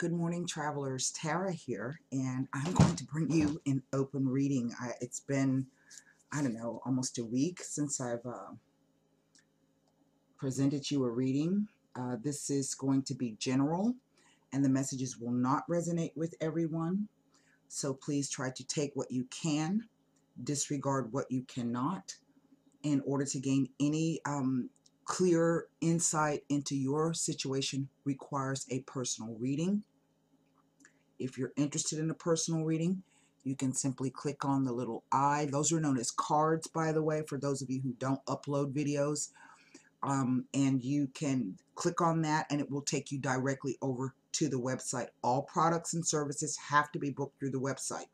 Good morning, travelers. Tara here, and I'm going to bring you an open reading. It's been, I don't know, almost a week since I've presented you a reading. This is going to be general, and the messages will not resonate with everyone. So please try to take what you can, disregard what you cannot, in order to gain any clear insight into your situation requires a personal reading. If you're interested in a personal reading, you can simply click on the little I. Those are known as cards, by the way, for those of you who don't upload videos. And you can click on that and it will take you directly over to the website. All products and services have to be booked through the website.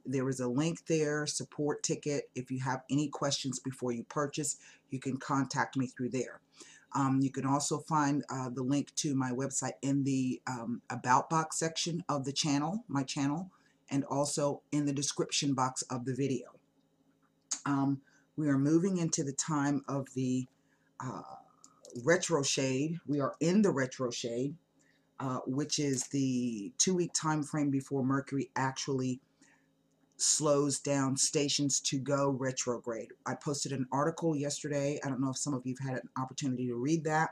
There is a link there, support ticket. If you have any questions before you purchase, you can contact me through there. You can also find the link to my website in the About box section of the channel, my channel, and also in the description box of the video. We are moving into the time of the retro shade. We are in the retro shade, which is the 2-week time frame before Mercury actually slows down stations to go retrograde. I posted an article yesterday. I don't know if some of you have had an opportunity to read that.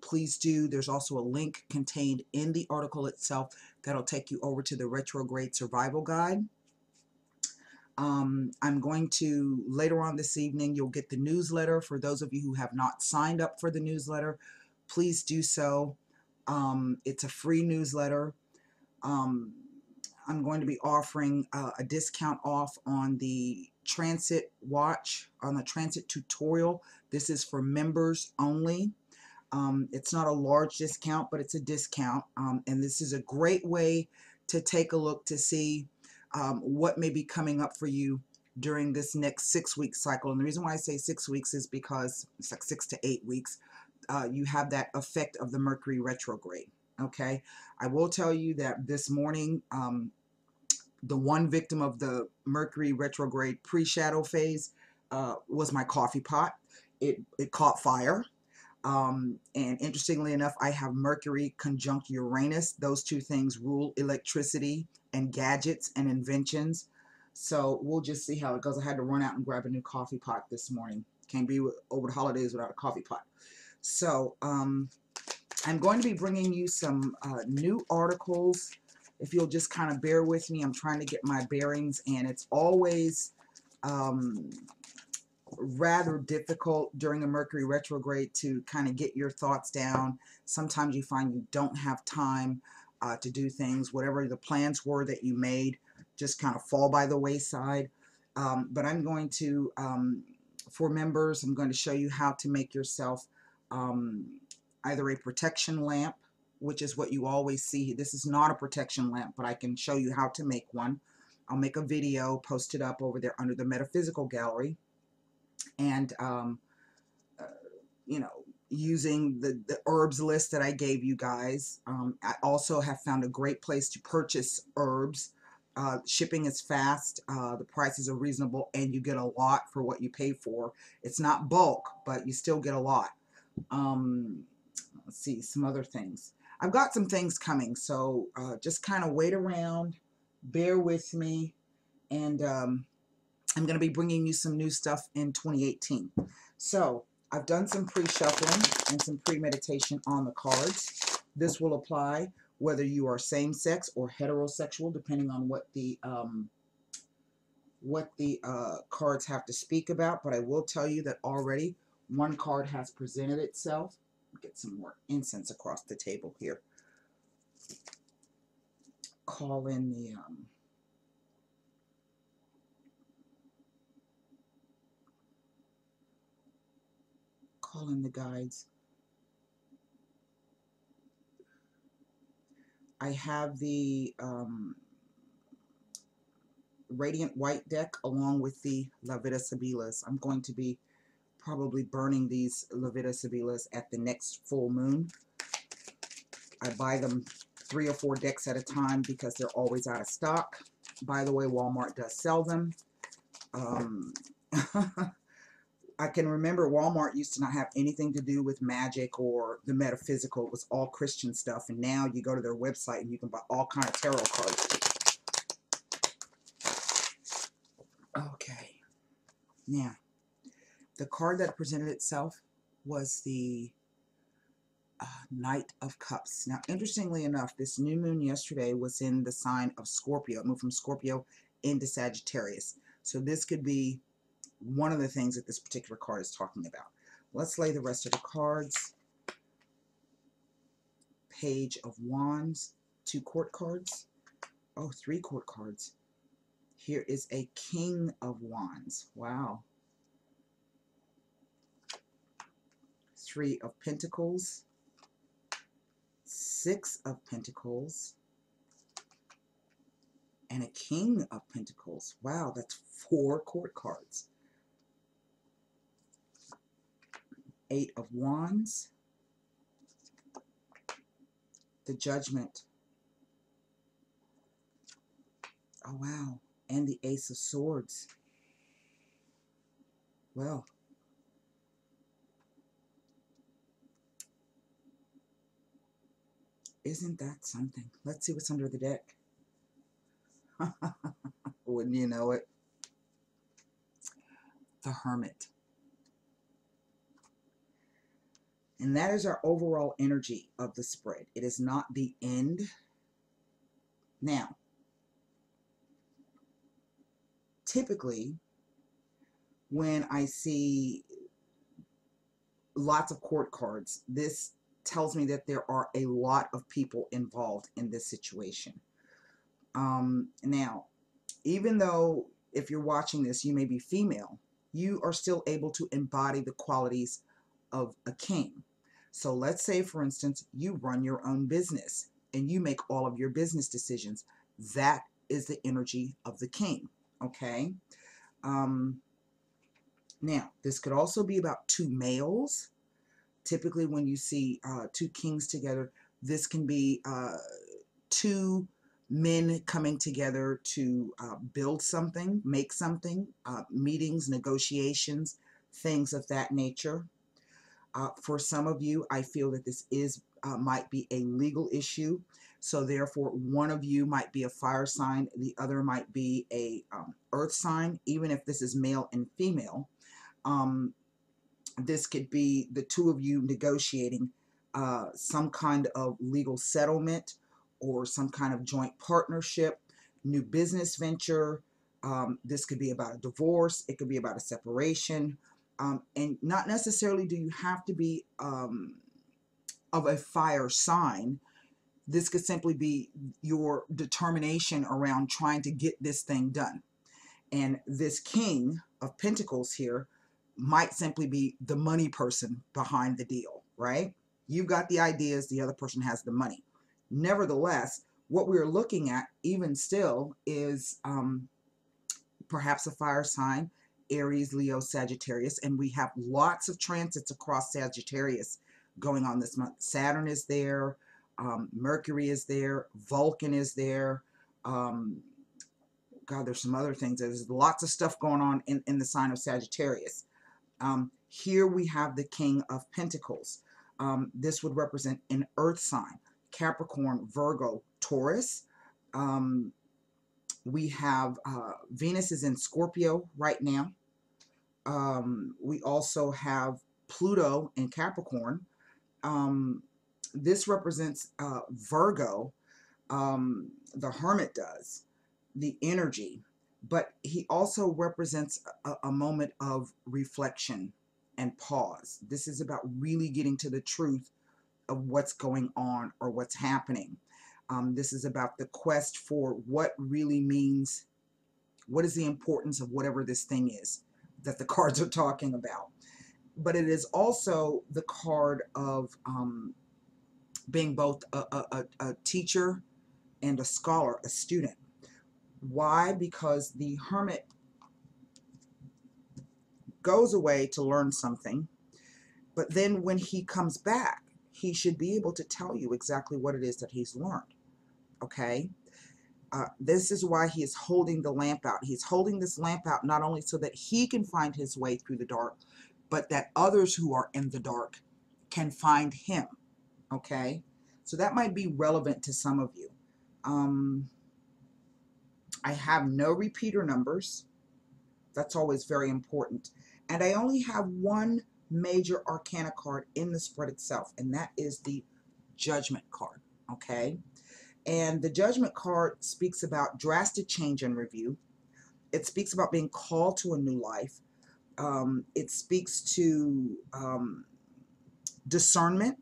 Please do. There's also a link contained in the article itself that'll take you over to the retrograde survival guide. I'm going to, later on this evening, you'll get the newsletter. For those of you who have not signed up for the newsletter, please do so. It's a free newsletter. I'm going to be offering a discount off on the transit watch, on the transit tutorial. This is for members only. It's not a large discount, but it's a discount. And this is a great way to take a look to see what may be coming up for you during this next 6-week cycle. And the reason why I say 6 weeks is because it's like 6 to 8 weeks. You have that effect of the Mercury retrograde. Okay, I will tell you that this morning, the one victim of the Mercury retrograde pre-shadow phase was my coffee pot. It caught fire. And interestingly enough, I have Mercury conjunct Uranus. Those two things rule electricity and gadgets and inventions. So we'll just see how it goes. I had to run out and grab a new coffee pot this morning. Can't be over the holidays without a coffee pot. So I'm going to be bringing you some new articles. If you'll just kind of bear with me, I'm trying to get my bearings, and it's always rather difficult during a Mercury retrograde to kind of get your thoughts down. Sometimes you find you don't have time to do things. Whatever the plans were that you made just kind of fall by the wayside. But I'm going to, for members, I'm going to show you how to make yourself either a protection lamp, which is what you always see. This is not a protection lamp, but I can show you how to make one. I'll make a video, post it up over there under the metaphysical gallery. And, you know, using the herbs list that I gave you guys. I also have found a great place to purchase herbs. Shipping is fast, the prices are reasonable, and you get a lot for what you pay for. It's not bulk, but you still get a lot. Let's see, some other things. I've got some things coming, so just kind of wait around, bear with me, and I'm going to be bringing you some new stuff in 2018. So I've done some pre-shuffling and some pre-meditation on the cards. This will apply whether you are same-sex or heterosexual, depending on what the cards have to speak about. But I will tell you that already one card has presented itself. Get some more incense across the table here. Call in the guides. I have the Radiant White deck along with the Lavita Sibilas. I'm going to be probably burning these Lavita Sibilas at the next full moon. I buy them 3 or 4 decks at a time because they're always out of stock. By the way, Walmart does sell them. I can remember Walmart used to not have anything to do with magic or the metaphysical. It was all Christian stuff. And now you go to their website and you can buy all kind of tarot cards. Okay. Now, the card that presented itself was the Knight of Cups. Now, interestingly enough, this new moon yesterday was in the sign of Scorpio. It moved from Scorpio into Sagittarius. So this could be one of the things that this particular card is talking about. Let's lay the rest of the cards. Page of Wands, 2 court cards. Oh, 3 court cards. Here is a King of Wands. Wow. 3 of Pentacles. 6 of Pentacles. And a King of Pentacles. Wow, that's 4 court cards. 8 of Wands, the Judgment. Oh, wow. And the Ace of Swords. Well, isn't that something? Let's see what's under the deck. Wouldn't you know it? The Hermit. And that is our overall energy of the spread. It is not the end. Now, typically, when I see lots of court cards, this tells me that there are a lot of people involved in this situation. Now, even though if you're watching this, you may be female, you are still able to embody the qualities of a king. So let's say, for instance, you run your own business and you make all of your business decisions. That is the energy of the king, okay? Now, this could also be about 2 males. Typically, when you see 2 kings together, this can be 2 men coming together to build something, make something, meetings, negotiations, things of that nature. For some of you, I feel that this is might be a legal issue. So therefore, one of you might be a fire sign, the other might be a earth sign, even if this is male and female. This could be the 2 of you negotiating some kind of legal settlement or some kind of joint partnership, new business venture. This could be about a divorce. It could be about a separation. And not necessarily do you have to be of a fire sign. This could simply be your determination around trying to get this thing done. And this King of Pentacles here might simply be the money person behind the deal, right? You've got the ideas, the other person has the money. Nevertheless, what we're looking at even still is perhaps a fire sign, Aries, Leo, Sagittarius, and we have lots of transits across Sagittarius going on this month. Saturn is there, Mercury is there, Vulcan is there. God, there's some other things. There's lots of stuff going on in the sign of Sagittarius. Here we have the King of Pentacles. This would represent an earth sign, Capricorn, Virgo, Taurus. We have Venus is in Scorpio right now. We also have Pluto in Capricorn. This represents Virgo. The Hermit does, the energy, but he also represents a moment of reflection and pause. This is about really getting to the truth of what's going on or what's happening. This is about the quest for what really means, what is the importance of whatever this thing is that the cards are talking about. But it is also the card of being both a teacher and a scholar, a student. Why? Because the Hermit goes away to learn something, but then when he comes back, he should be able to tell you exactly what it is that he's learned. Okay? This is why he is holding the lamp out. He's holding this lamp out not only so that he can find his way through the dark, but that others who are in the dark can find him. Okay, so that might be relevant to some of you. I have no repeater numbers. That's always very important. And I only have one major arcana card in the spread itself, and that is the Judgment card. Okay, and the Judgment card speaks about drastic change and review. It speaks about being called to a new life. It speaks to discernment,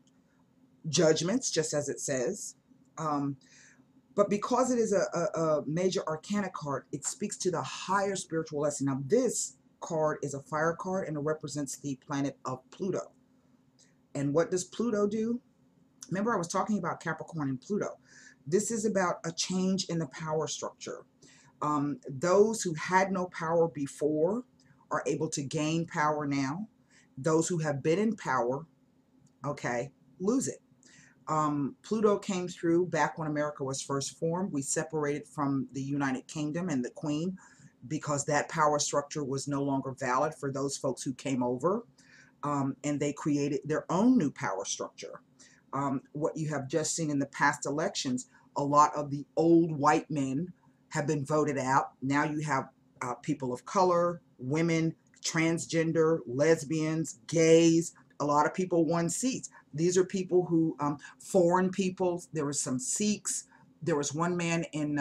judgments, just as it says. But because it is a major arcana card, it speaks to the higher spiritual lesson. Now, this card is a fire card, and it represents the planet of Pluto. And what does Pluto do? Remember, I was talking about Capricorn and Pluto. This is about a change in the power structure. Those who had no power before are able to gain power now. Those who have been in power, okay, lose it. Pluto came through back when America was first formed. We separated from the United Kingdom and the Queen because that power structure was no longer valid for those folks who came over, and they created their own new power structure. What you have just seen in the past elections, a lot of the old white men have been voted out. Now you have people of color, women, transgender, lesbians, gays. A lot of people won seats. These are people who, foreign people. There were some Sikhs. There was one man in,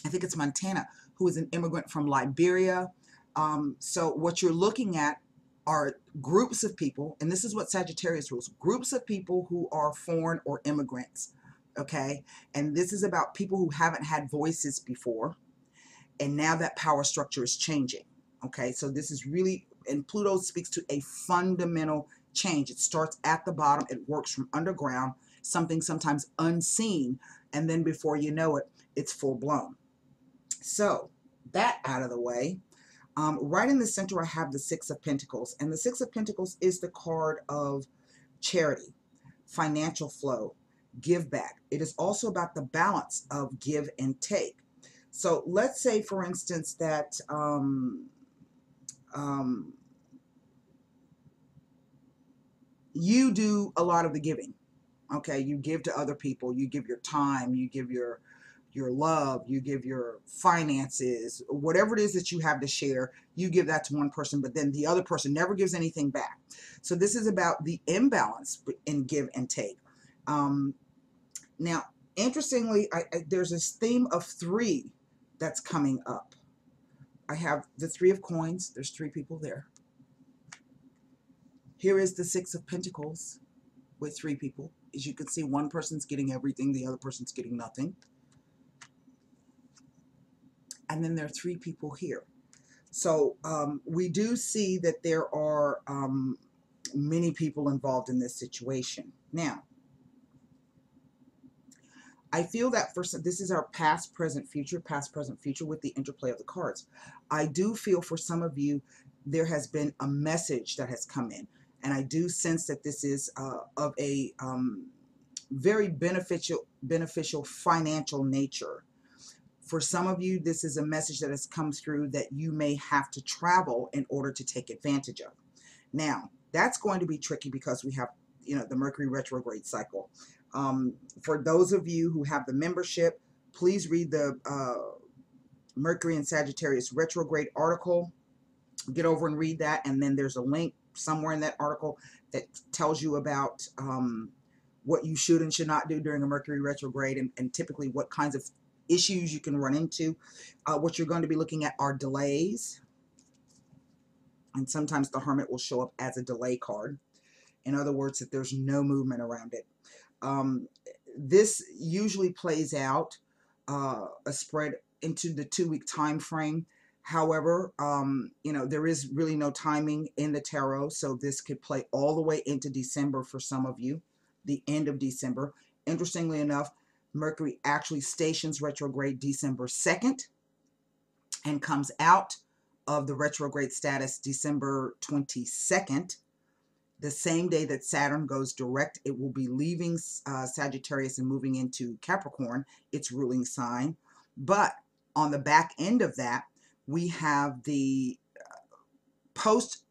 I think it's Montana, who is an immigrant from Liberia. So what you're looking at are groups of people, and this is what Sagittarius rules, groups of people who are foreign or immigrants, okay? And this is about people who haven't had voices before, and now that power structure is changing, okay? So this is really, and Pluto speaks to a fundamental change. It starts at the bottom, it works from underground, something sometimes unseen, and then before you know it, it's full blown. So that out of the way, right in the center I have the Six of Pentacles, and the Six of Pentacles is the card of charity, financial flow, give back. It is also about the balance of give and take. So let's say, for instance, that you do a lot of the giving. Okay, you give to other people, you give your time, you give your love, you give your finances, whatever it is that you have to share, you give that to one person, but then the other person never gives anything back. So this is about the imbalance in give and take. Now, interestingly, there's this theme of three that's coming up. I have the Three of Coins. There's three people there. Here is the Six of Pentacles with three people. As you can see, one person's getting everything, the other person's getting nothing. And then there are three people here. So we do see that there are many people involved in this situation. Now, I feel that for some, this is our past, present, future with the interplay of the cards. I do feel for some of you, there has been a message that has come in. And I do sense that this is of a very beneficial financial nature. For some of you, this is a message that has come through that you may have to travel in order to take advantage of. Now, that's going to be tricky because we have, the Mercury retrograde cycle. For those of you who have the membership, please read the Mercury and Sagittarius retrograde article. Get over and read that, and then there's a link somewhere in that article that tells you about what you should and should not do during a Mercury retrograde, and typically what kinds of issues you can run into. What you're going to be looking at are delays, and sometimes the Hermit will show up as a delay card. In other words, that there's no movement around it. This usually plays out a spread into the 2-week time frame. However, there is really no timing in the tarot, so this could play all the way into December for some of you, the end of December. Interestingly enough, Mercury actually stations retrograde December 2nd and comes out of the retrograde status December 22nd. The same day that Saturn goes direct, it will be leaving Sagittarius and moving into Capricorn, its ruling sign. But on the back end of that, we have the post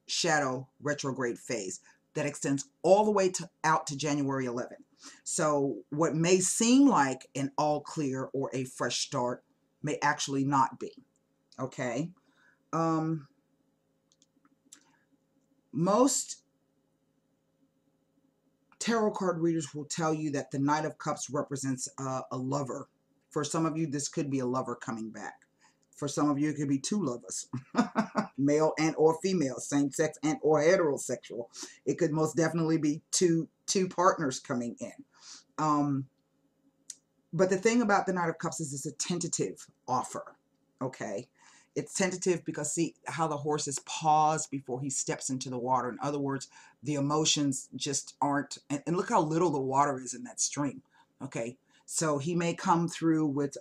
shadow retrograde phase that extends all the way out to January 11th. So what may seem like an all clear or a fresh start may actually not be. Okay. Most tarot card readers will tell you that the Knight of Cups represents a lover. For some of you, this could be a lover coming back. For some of you, it could be two lovers, male and or female, same sex and or heterosexual. It could most definitely be two partners coming in. But the thing about the Knight of Cups is it's a tentative offer, okay? It's tentative because see how the horse is paused before he steps into the water. In other words, the emotions just aren't, and look how little the water is in that stream, okay? So he may come through with,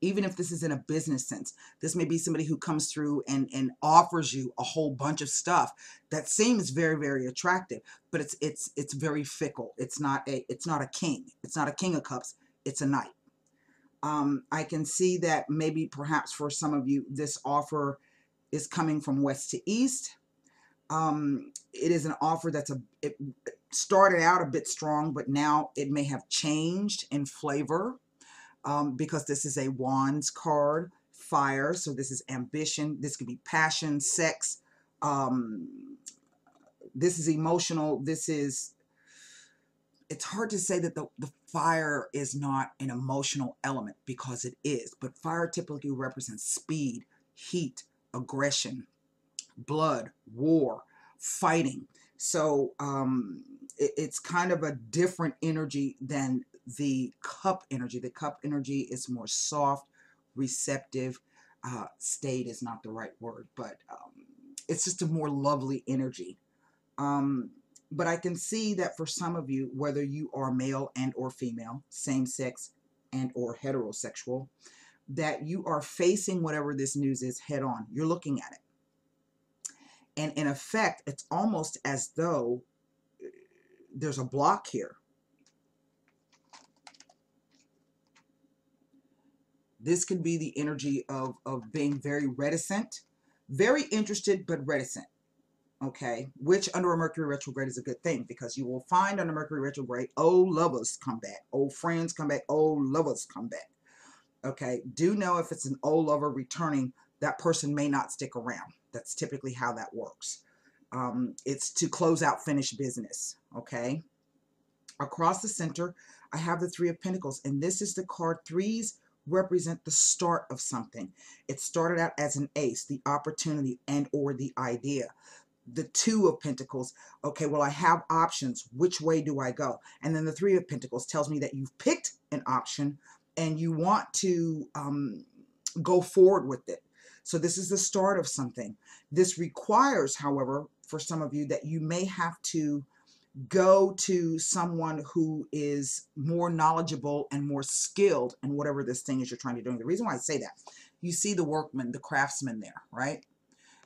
even if this is in a business sense, this may be somebody who comes through and offers you a whole bunch of stuff that seems very, very attractive, but it's very fickle. It's not a king. It's not a king of cups. It's a knight. I can see that maybe perhaps for some of you, this offer is coming from west to east. It is an offer it started out a bit strong, but now it may have changed in flavor. Because this is a wands card, fire, so this is ambition, this could be passion, sex, this is emotional, it's hard to say that the fire is not an emotional element, because it is, but fire typically represents speed, heat, aggression, blood, war, fighting. So it's kind of a different energy than the cup energy. The cup energy is more soft, receptive. Staid is not the right word, but it's just a more lovely energy. But I can see that for some of you, whether you are male and or female, same sex and or heterosexual, that you are facing whatever this news is head on. You're looking at it. And in effect, it's almost as though there's a block here. This could be the energy of being very reticent, very interested, but reticent. Okay, which under a Mercury retrograde is a good thing, because you will find under Mercury retrograde, old lovers come back, old friends come back, old lovers come back. Okay, do know if it's an old lover returning, that person may not stick around. That's typically how that works. It's to close out finished business. Okay, across the center, I have the Three of Pentacles, and this is the card. Threes represent the start of something. It started out as an ace, the opportunity and or the idea. The Two of Pentacles, okay, well, I have options. Which way do I go? And then the Three of Pentacles tells me that you've picked an option and you want to go forward with it. So this is the start of something. This requires, however, for some of you, that you may have to go to someone who is more knowledgeable and more skilled in whatever this thing is you're trying to do. And the reason why I say that, you see the workman, the craftsman there, right?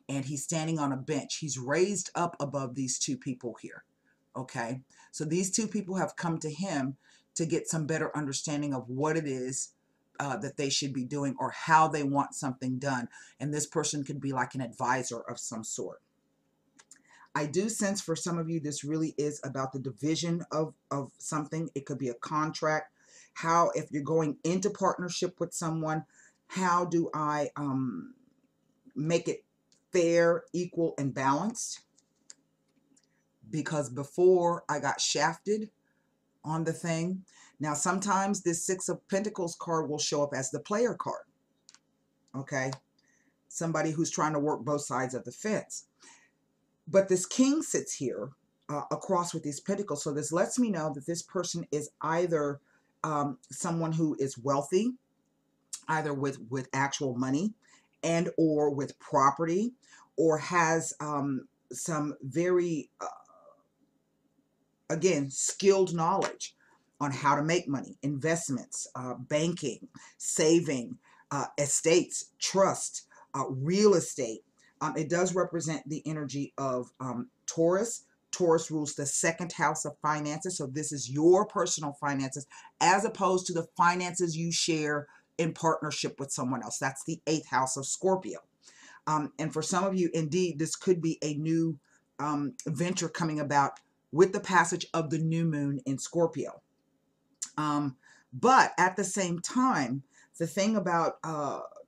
And he's standing on a bench. He's raised up above these two people here. Okay, so these two people have come to him to get some better understanding of what it is that they should be doing, or how they want something done. And this person could be like an advisor of some sort. I do sense for some of you, this really is about the division of something. It could be a contract. How, if you're going into partnership with someone, how do I make it fair, equal, and balanced? Because before I got shafted on the thing. Now, sometimes this Six of Pentacles card will show up as the player card. Okay. Somebody who's trying to work both sides of the fence. But this king sits here across with these pentacles. So this lets me know that this person is either someone who is wealthy, either with actual money and or with property, or has some very, again, skilled knowledge on how to make money, investments, banking, saving, estates, trust, real estate. It does represent the energy of Taurus. Taurus rules the second house of finances. So this is your personal finances, as opposed to the finances you share in partnership with someone else. That's the eighth house of Scorpio. And for some of you, indeed, this could be a new venture coming about with the passage of the new moon in Scorpio. But at the same time, the thing about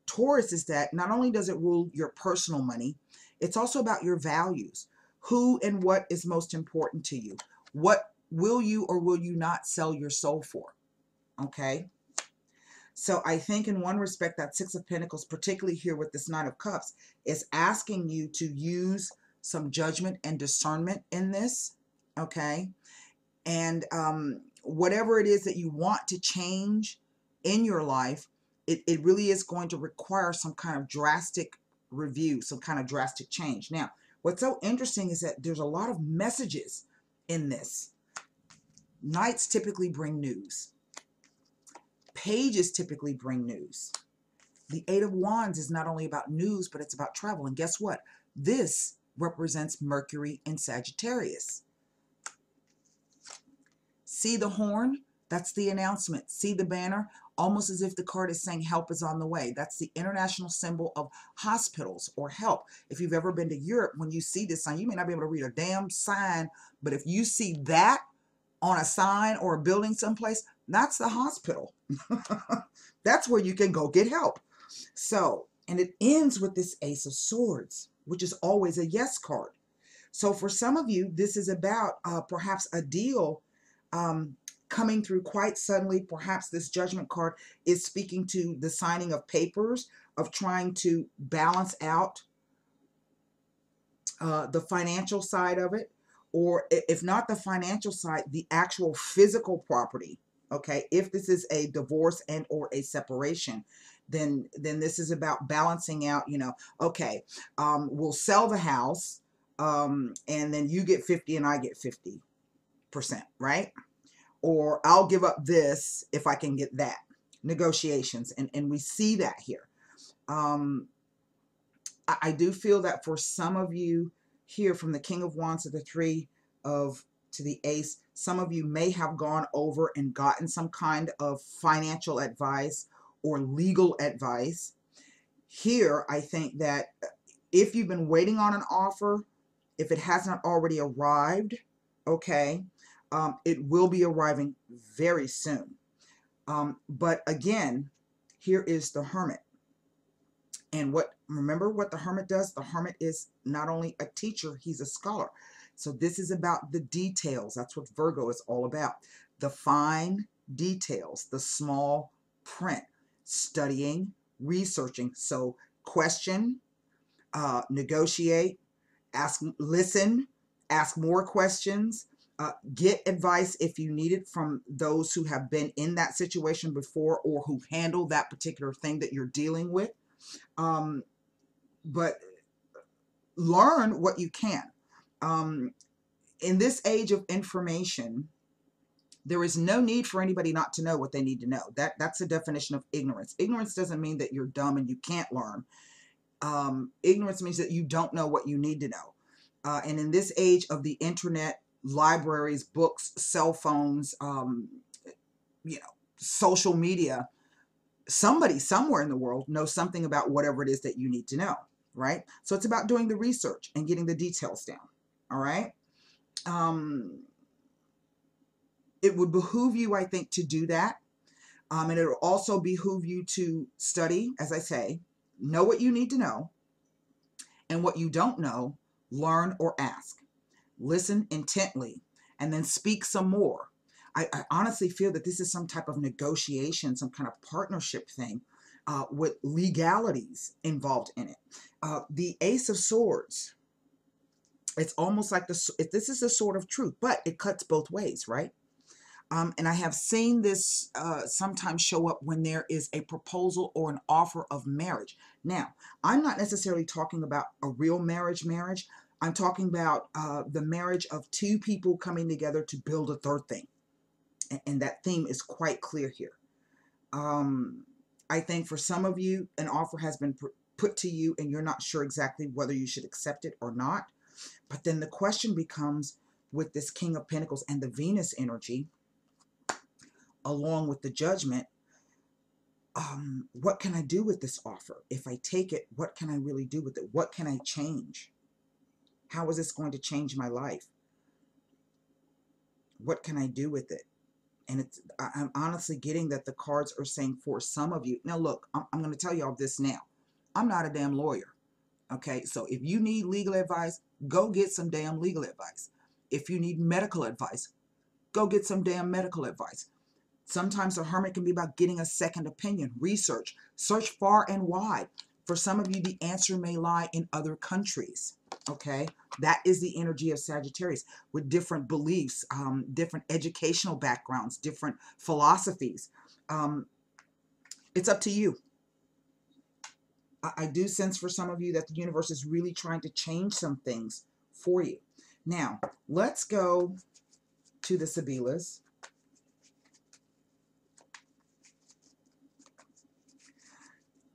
Taurus is that not only does it rule your personal money, it's also about your values. Who and what is most important to you? What will you or will you not sell your soul for? Okay. So I think in one respect that Six of Pentacles, particularly here with this Nine of Cups, is asking you to use some judgment and discernment in this. Okay. And whatever it is that you want to change in your life, it really is going to require some kind of drastic review, some kind of drastic change. Now, what's so interesting is that there's a lot of messages in this. Knights typically bring news. Pages typically bring news. The Eight of Wands is not only about news, but it's about travel. And guess what? This represents Mercury in Sagittarius. See the horn? That's the announcement. See the banner? Almost as if the card is saying help is on the way. That's the international symbol of hospitals or help. If you've ever been to Europe, when you see this sign, you may not be able to read a damn sign, but if you see that on a sign or a building someplace, that's the hospital. That's where you can go get help. So, and it ends with this Ace of Swords, which is always a yes card. So for some of you, this is about perhaps a deal coming through quite suddenly. Perhaps this Judgment card is speaking to the signing of papers, of trying to balance out the financial side of it, or if not the financial side, the actual physical property. Okay, if this is a divorce and or a separation, then this is about balancing out, you know, okay, we'll sell the house, and then you get 50 and I get 50%, right? Or I'll give up this if I can get that. Negotiations, and we see that here. I do feel that for some of you here, from the King of Wands to the Three of to the Ace, some of you may have gone over and gotten some kind of financial advice or legal advice. Here, I think that if you've been waiting on an offer, if it has not already arrived, okay, it will be arriving very soon. But again, here is the Hermit. And remember what the Hermit does? The Hermit is not only a teacher, he's a scholar. So this is about the details. That's what Virgo is all about. The fine details, the small print, studying, researching. So question, negotiate, listen, ask more questions, get advice if you need it from those who have been in that situation before or who've handled that particular thing that you're dealing with. But learn what you can. In this age of information, there is no need for anybody not to know what they need to know. That's the definition of ignorance. Ignorance doesn't mean that you're dumb and you can't learn. Ignorance means that you don't know what you need to know. And in this age of the internet, libraries, books, cell phones, social media, somebody somewhere in the world knows something about whatever it is that you need to know, right? So it's about doing the research and getting the details down, all right? It would behoove you, I think, to do that. And it will also behoove you to study, as I say, know what you need to know, and what you don't know, learn or ask. Listen intently, and then speak some more. I honestly feel that this is some type of negotiation, some kind of partnership thing with legalities involved in it. The Ace of Swords, it's almost like this is a sword of truth, but it cuts both ways, right? And I have seen this sometimes show up when there is a proposal or an offer of marriage. Now, I'm not necessarily talking about a real marriage. I'm talking about the marriage of two people coming together to build a third thing. And that theme is quite clear here. I think for some of you, an offer has been put to you and you're not sure exactly whether you should accept it or not. But then the question becomes, with this King of Pentacles and the Venus energy, along with the Judgment, what can I do with this offer? If I take it, what can I really do with it? What can I change? How is this going to change my life? What can I do with it? And I'm honestly getting that the cards are saying for some of you. Now, look, I'm going to tell you all this now. I'm not a damn lawyer. Okay, so if you need legal advice, go get some damn legal advice. If you need medical advice, go get some damn medical advice. Sometimes the hermit can be about getting a second opinion, research, search far and wide. For some of you, the answer may lie in other countries. Okay, that is the energy of Sagittarius with different beliefs, different educational backgrounds, different philosophies. It's up to you. I do sense for some of you that the universe is really trying to change some things for you. Now, let's go to the Sibilas.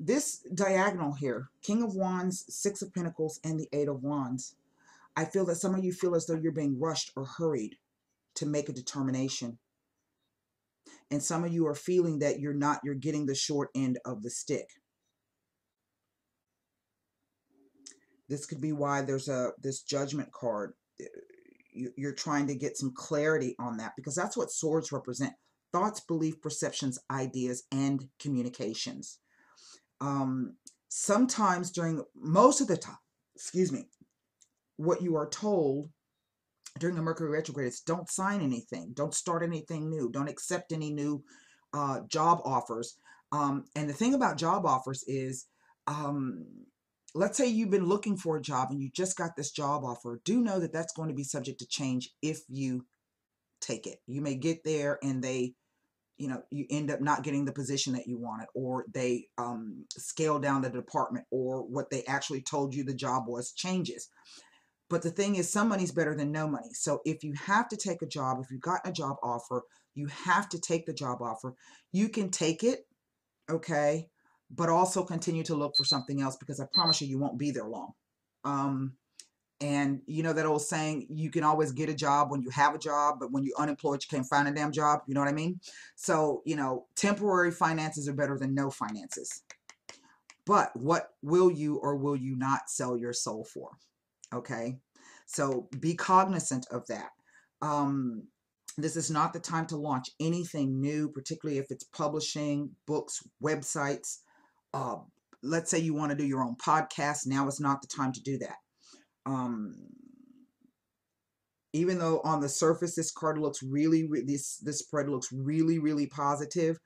This diagonal here, King of Wands, Six of Pentacles, and the Eight of Wands. I feel that some of you feel as though you're being rushed or hurried to make a determination. And some of you are feeling that you're getting the short end of the stick. This could be why there's this Judgment card. You're trying to get some clarity on that, because that's what swords represent. Thoughts, belief, perceptions, ideas, and communications. Sometimes most of the time, excuse me, what you are told during a Mercury retrograde is don't sign anything, don't start anything new, don't accept any new job offers. And the thing about job offers is, let's say you've been looking for a job and you just got this job offer. Do know that that's going to be subject to change if you take it. You may get there and you end up not getting the position that you wanted, or they scale down the department, or what they actually told you the job was changes. But the thing is, some money's better than no money. So if you have to take a job, if you've got a job offer, you have to take the job offer. You can take it, okay, but also continue to look for something else, because I promise you, you won't be there long. And you know that old saying, you can always get a job when you have a job, but when you're unemployed, you can't find a damn job. You know what I mean? So, temporary finances are better than no finances. But what will you or will you not sell your soul for? Okay? So be cognizant of that. This is not the time to launch anything new, particularly if it's publishing, books, websites. Let's say you want to do your own podcast. Now is not the time to do that. Even though on the surface this card looks this spread looks really, really positive,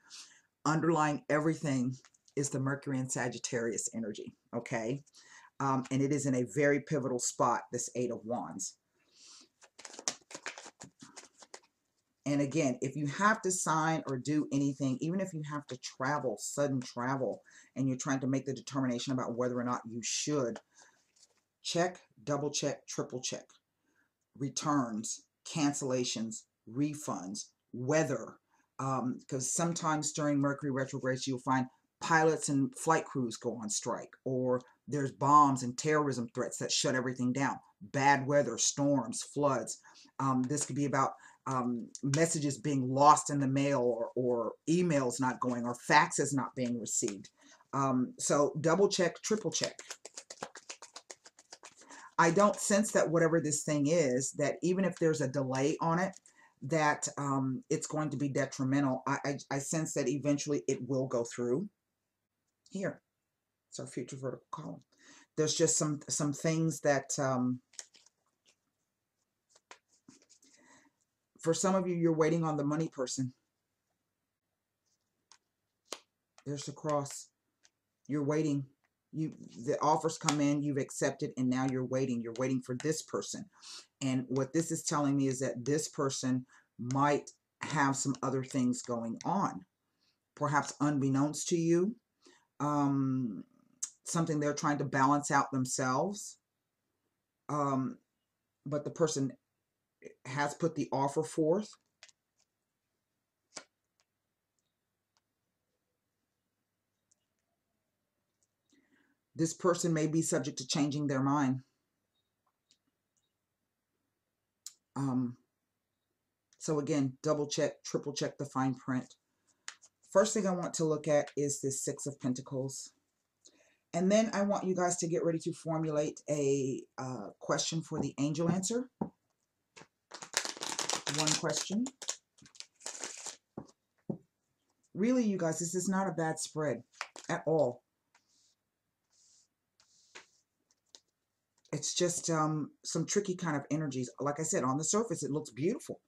underlying everything is the Mercury and Sagittarius energy. Okay, and it is in a very pivotal spot, this Eight of Wands. And again, if you have to sign or do anything, even if you have to travel, sudden travel, and you're trying to make the determination about whether or not you should, check, double check, triple check. Returns, cancellations, refunds, weather. Because sometimes during Mercury retrogrades, you'll find pilots and flight crews go on strike, or there's bombs and terrorism threats that shut everything down. Bad weather, storms, floods. This could be about messages being lost in the mail, or emails not going, or faxes not being received. So double check, triple check. I don't sense that whatever this thing is, that even if there's a delay on it, that it's going to be detrimental. I sense that eventually it will go through. Here, it's our future vertical column. There's just some things that, for some of you, you're waiting on the money person. There's the cross. You're waiting. The offers come in, you've accepted, and now you're waiting. You're waiting for this person. And what this is telling me is that this person might have some other things going on, perhaps unbeknownst to you, something they're trying to balance out themselves. But the person has put the offer forth. This person may be subject to changing their mind. So again, double check, triple check the fine print. First thing I want to look at is this Six of Pentacles. And then I want you guys to get ready to formulate a question for the angel answer. One question. Really, you guys, this is not a bad spread at all. It's just some tricky kind of energies. Like I said, on the surface, it looks beautiful.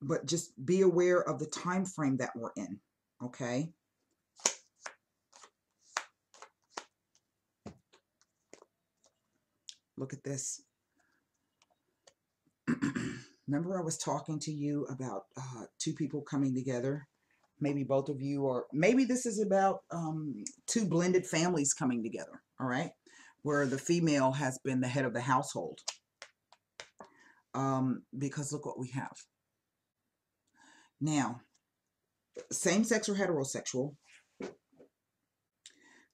But just be aware of the time frame that we're in, okay? Look at this. Remember I was talking to you about two people coming together? Maybe both of you, or maybe this is about two blended families coming together, all right? Where the female has been the head of the household. Because look what we have. Now, same-sex or heterosexual.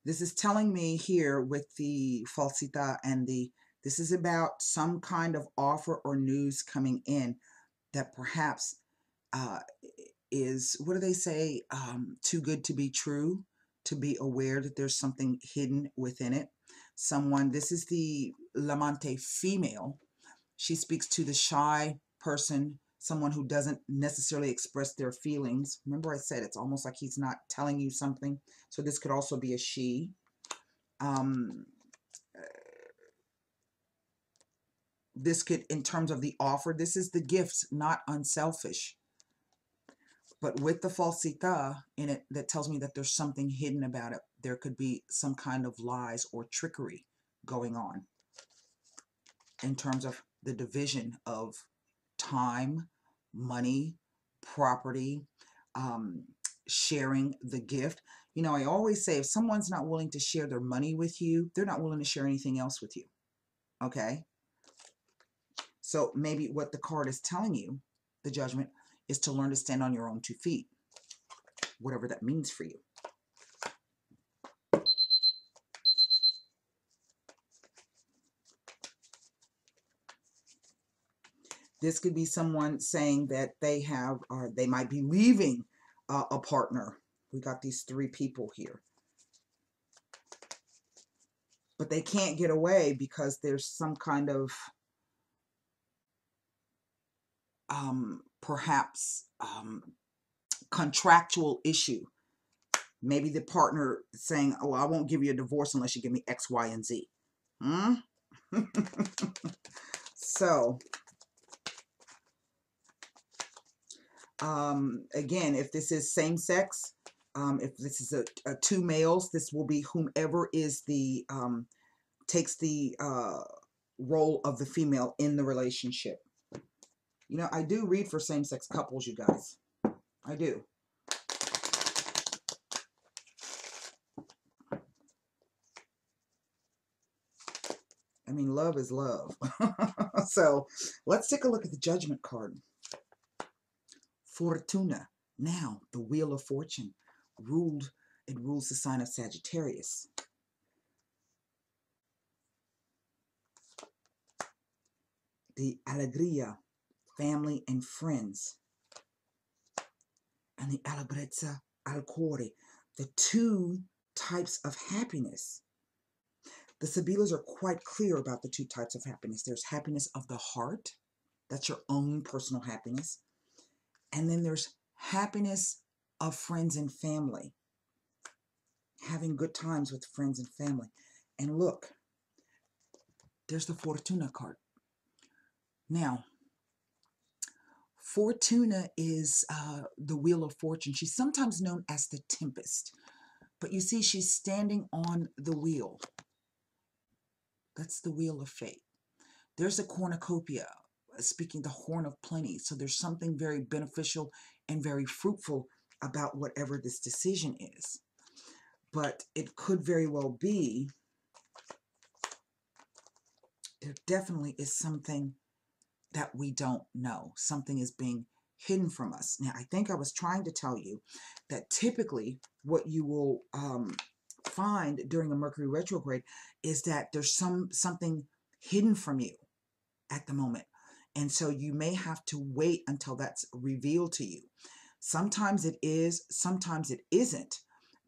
This is telling me here with the falsita and this is about some kind of offer or news coming in that perhaps is, what do they say, too good to be true, to be aware that there's something hidden within it. Someone, this is the Lamante female. She speaks to the shy person, someone who doesn't necessarily express their feelings. Remember I said it's almost like he's not telling you something. So this could also be a she. This could, in terms of the offer, this is the gifts, not unselfish. But with the falsita in it, that tells me that there's something hidden about it. There could be some kind of lies or trickery going on in terms of the division of time, money, property, sharing the gift. You know, I always say if someone's not willing to share their money with you, they're not willing to share anything else with you. Okay? So maybe what the card is telling you, the Judgment, is to learn to stand on your own 2 feet, whatever that means for you. This could be someone saying that they have, or they might be leaving a partner. We got these 3 people here. But they can't get away because there's some kind of perhaps contractual issue. Maybe the partner saying, oh, I won't give you a divorce unless you give me X, Y, and Z. So, again, if this is same sex, if this is a 2 males, this will be whomever is the, takes the role of the female in the relationship. You know, I do read for same-sex couples, you guys. I do. I mean, love is love. So, let's take a look at the Judgment card. Fortuna. Now, the Wheel of Fortune. It rules the sign of Sagittarius. The Alegria, family and friends. And the Allegrezza al Cuore, the 2 types of happiness. The Sibilas are quite clear about the 2 types of happiness. There's happiness of the heart. That's your own personal happiness. And then there's happiness of friends and family. Having good times with friends and family. And look, there's the Fortuna card. Now, Fortuna is the Wheel of Fortune. She's sometimes known as the Tempest. But you see, she's standing on the wheel. That's the Wheel of Fate. There's a cornucopia, speaking the horn of plenty. So there's something very beneficial and very fruitful about whatever this decision is. But it could very well be, there definitely is something that we don't know. Something is being hidden from us. Now, I think I was trying to tell you that typically what you will find during a Mercury retrograde is that there's something hidden from you at the moment. And so you may have to wait until that's revealed to you. Sometimes it is, sometimes it isn't,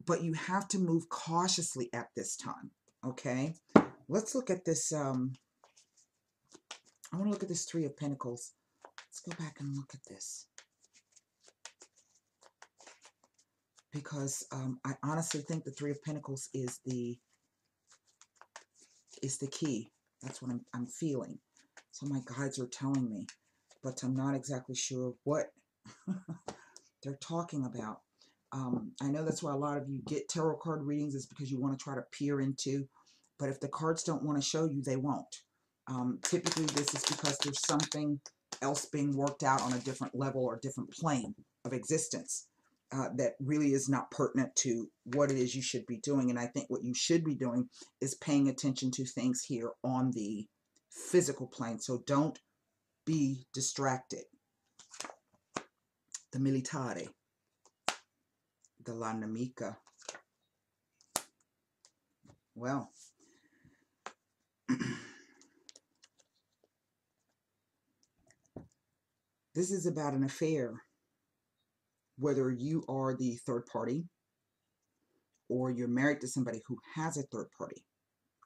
but you have to move cautiously at this time, okay? Let's look at this. I want to look at this Three of Pentacles. Let's go back and look at this. Because I honestly think the Three of Pentacles is the key. That's what I'm feeling. So my guides are telling me, but I'm not exactly sure what they're talking about. I know that's why a lot of you get tarot card readings, is because you want to try to peer into, but if the cards don't want to show you, they won't. Typically, this is because there's something else being worked out on a different level or different plane of existence that really is not pertinent to what it is you should be doing. And I think what you should be doing is paying attention to things here on the physical plane. So don't be distracted. The Militare. The La Namica. Well, this is about an affair, whether you are the third party or you're married to somebody who has a third party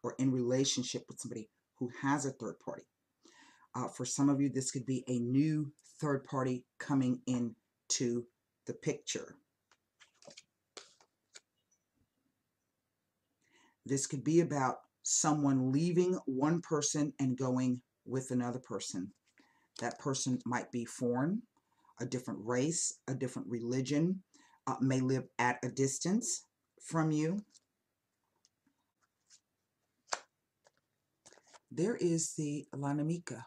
or in relationship with somebody who has a third party. For some of you, this could be a new third party coming into the picture. This could be about someone leaving one person and going with another person. That person might be foreign, a different race, a different religion, may live at a distance from you. There is the La Namica,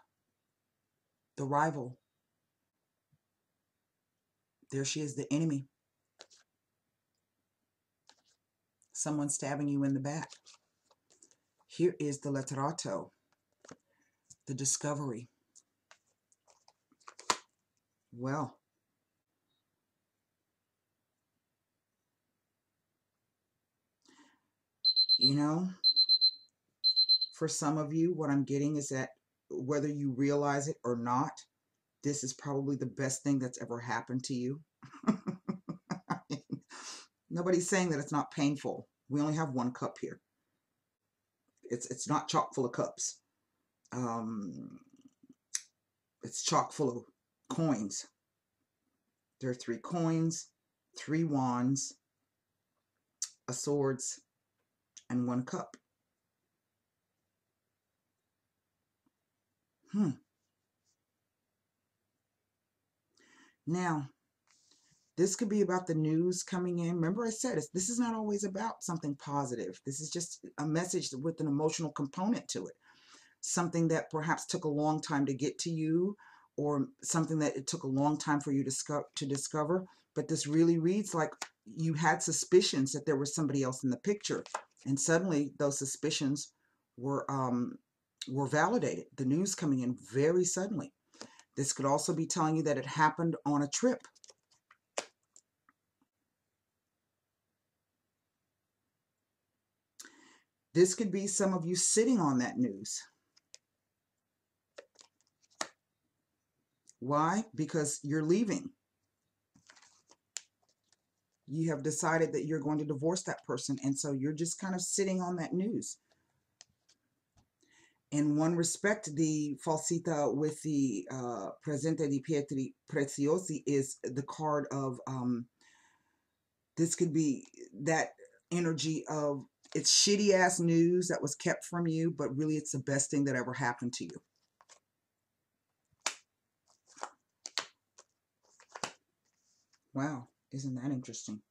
the rival. There she is, the enemy. Someone stabbing you in the back. Here is the Letterato, the discovery. Well, you know, for some of you, what I'm getting is that whether you realize it or not, this is probably the best thing that's ever happened to you. Nobody's saying that it's not painful. We only have one cup here. It's not chock full of cups. It's chock full of coins. There are 3 coins, 3 wands, a swords, and 1 cup. Now, this could be about the news coming in. Remember I said, this is not always about something positive. This is just a message with an emotional component to it. Something that perhaps took a long time to get to you, or something that it took a long time for you to discover. But this really reads like you had suspicions that there was somebody else in the picture. And suddenly those suspicions were validated. The news coming in very suddenly. This could also be telling you that it happened on a trip. This could be some of you sitting on that news. Why? Because you're leaving. You have decided that you're going to divorce that person, and so you're just kind of sitting on that news. In one respect, the falsita with the Presente di Pietri Preziosi is the card of, this could be that energy of, it's shitty ass news that was kept from you, but really it's the best thing that ever happened to you. Wow, isn't that interesting?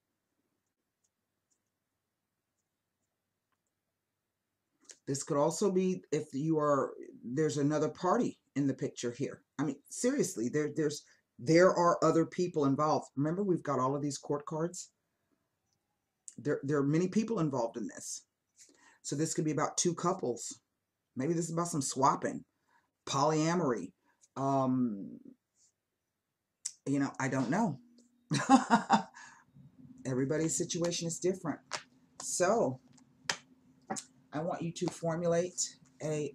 This could also be if there's another party in the picture here. I mean, seriously, there are other people involved. Remember, we've got all of these court cards. There are many people involved in this. So this could be about 2 couples. Maybe this is about some swapping, polyamory. You know, I don't know. Everybody's situation is different. So I want you to formulate a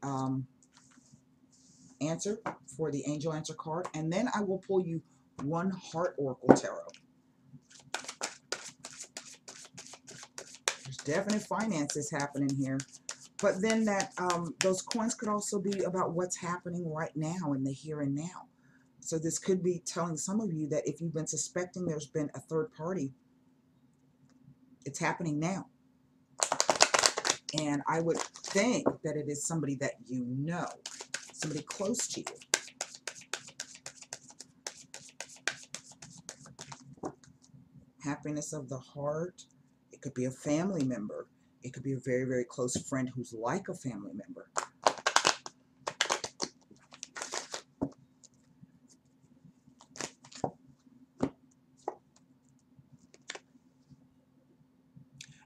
answer for the angel answer card, and then I will pull you 1 heart oracle tarot. definite finances happening here. But then that those coins could also be about what's happening right now in the here and now. So this could be telling some of you that if you've been suspecting there's been a third party, it's happening now. And I would think that it is somebody that you know, somebody close to you. Happiness of the heart. It could be a family member. It could be a very, very close friend who's like a family member.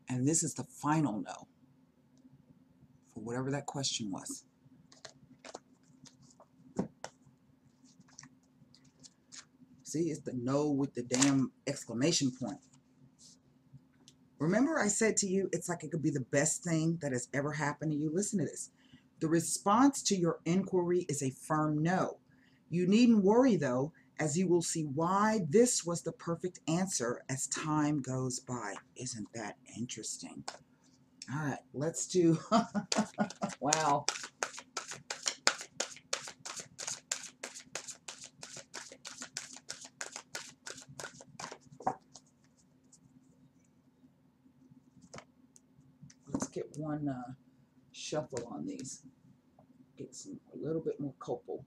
And this is the final no for whatever that question was. See, it's the no with the damn exclamation point. Remember I said to you, it's like it could be the best thing that has ever happened to you. Listen to this. The response to your inquiry is a firm no. You needn't worry, though, as you will see why this was the perfect answer as time goes by. Isn't that interesting? All right, let's do, wow. Let's get one shuffle on these. Get some a little bit more copal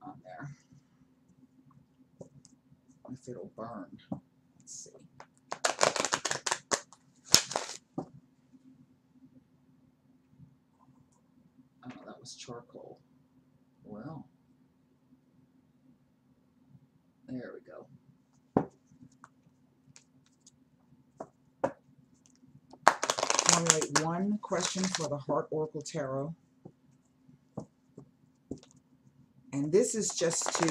on there. If it'll burn. Let's see. Oh, that was charcoal. Well, there we go. Formulate one question for the Heart Oracle Tarot. And this is just to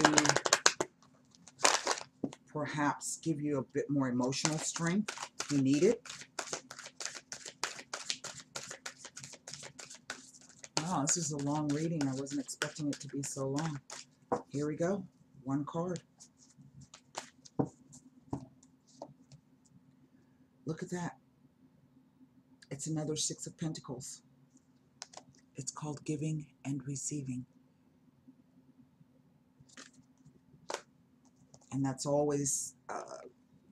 perhaps give you a bit more emotional strength if you need it. Wow, this is a long reading. I wasn't expecting it to be so long. Here we go. One card. Look at that. It's another Six of Pentacles. It's called giving and receiving. And that's always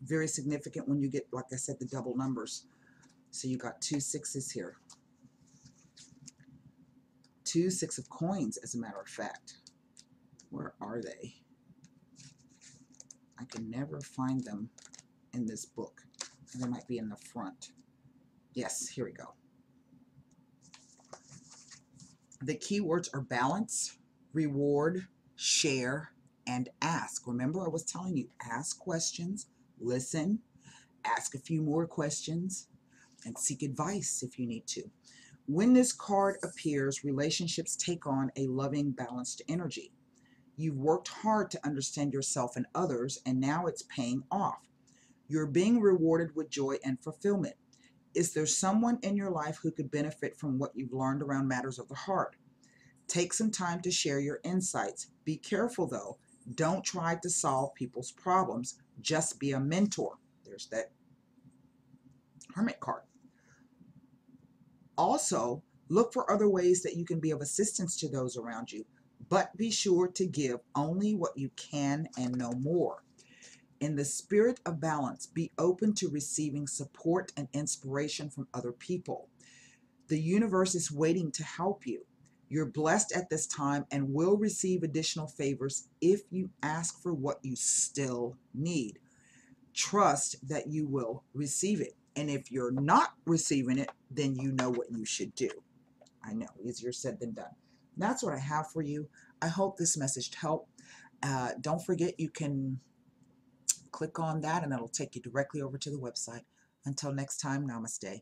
very significant when you get, like I said, the double numbers. So you got 2 6s here. 2 6 of coins, as a matter of fact. Where are they? I can never find them in this book. They might be in the front. Yes, here we go. The keywords are balance, reward, share, and ask. Remember, I was telling you, ask questions, listen, ask a few more questions, and seek advice if you need to. When this card appears, relationships take on a loving, balanced energy. You've worked hard to understand yourself and others, and now it's paying off. You're being rewarded with joy and fulfillment. Is there someone in your life who could benefit from what you've learned around matters of the heart? Take some time to share your insights. Be careful, though. Don't try to solve people's problems. Just be a mentor. There's that Hermit card. Also, look for other ways that you can be of assistance to those around you, but be sure to give only what you can and no more. In the spirit of balance, be open to receiving support and inspiration from other people. The universe is waiting to help you. You're blessed at this time and will receive additional favors if you ask for what you still need. Trust that you will receive it. And if you're not receiving it, then you know what you should do. I know, easier said than done. That's what I have for you. I hope this message helped. Don't forget, you can click on that and it'll take you directly over to the website. Until next time, namaste.